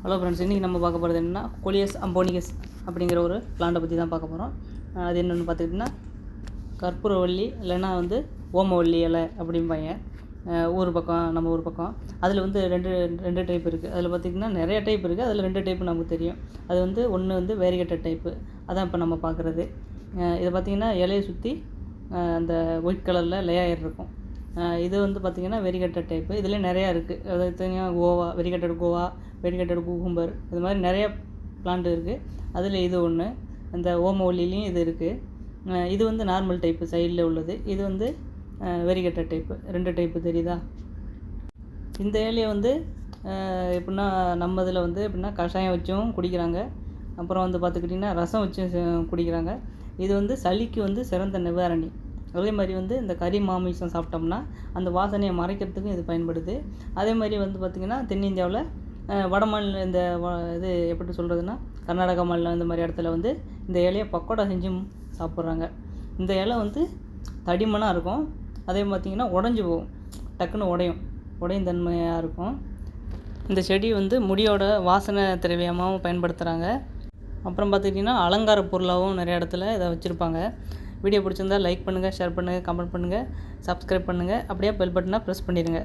Hello friends, இன்றைக்கி நம்ம பார்க்க போகிறது என்னென்னா கோலியஸ் அம்போனிகஸ் அப்படிங்கிற ஒரு பிளான்ட்டை பற்றி தான் பார்க்க போகிறோம். அது என்னென்னு பார்த்துக்கிட்டிங்கன்னா கற்பூரவள்ளி இல்லைன்னா ஓமவல்லி இலை அப்படிம்பாங்க ஊர் பக்கம், நம்ம ஊர் பக்கம். அதில் ரெண்டு டைப் இருக்குது. அதில் பார்த்திங்கன்னா நிறைய டைப் இருக்குது. அதில் 2 டைப்பு நமக்கு தெரியும். அது ஒன்று வேரிகேட்டட் டைப்பு, அதான் இப்போ நம்ம பார்க்குறது. இதை பார்த்திங்கன்னா இலையை சுற்றி அந்த ஒயிட் கலரில் லேயர் இருக்கும். இது பார்த்திங்கன்னா வெரிகேட்டட் டைப்பு. இதில் நிறையா இருக்குது. அதாவது தனியாக கோவா, வெரிகேட்டட் கூகும்பர், இது மாதிரி நிறையா பிளான்ட் இருக்குது. அதில் இது ஒன்று. அந்த ஓமவல்லிலையும் இது இருக்குது. இது நார்மல் டைப்பு சைடில் உள்ளது. இது வெரிகேட்டட் டைப்பு. 2 டைப்பு தெரியுதா? இந்த இலையை எப்படின்னா நம்ம இதில் எப்படின்னா கஷாயம் வச்சும் குடிக்கிறாங்க. அப்புறம் பார்த்துக்கிட்டிங்கன்னா ரசம் வச்சும் குடிக்கிறாங்க. இது சளிக்கு சிறந்த நிவாரணி. அதே மாதிரி இந்த கறி மாமிசம் சாப்பிட்டோம்னா அந்த வாசனையை மறைக்கிறதுக்கும் இது பயன்படுது. அதே மாதிரி பார்த்திங்கன்னா தென்னிந்தியாவில் வட மாநிலம் இது எப்படி சொல்கிறதுனா கர்நாடகா மாநிலம் இந்த மாதிரி இடத்துல இந்த இலையை பக்கோடா செஞ்சும் சாப்பிட்றாங்க. இந்த இலை தடிமனாக இருக்கும். அதே பார்த்திங்கன்னா உடஞ்சி போகும், டக்குன்னு உடையும் தன்மையாக இருக்கும். இந்த செடி முடியோட வாசனை திரவியமாகவும் பயன்படுத்துகிறாங்க. அப்புறம் பார்த்துக்கிட்டிங்கன்னா அலங்கார பொருளாகவும் நிறைய இடத்துல இதை வச்சுருப்பாங்க. வீடியோ பிடிச்சிருந்தால் லைக் பண்ணுங்கள், ஷேர் பண்ணுங்கள், கமெண்ட் பண்ணுங்கள், சப்ஸ்கிரைப் பண்ணுங்கள். அப்படியே பெல் பட்டனை ப்ரெஸ் பண்ணிடுங்க.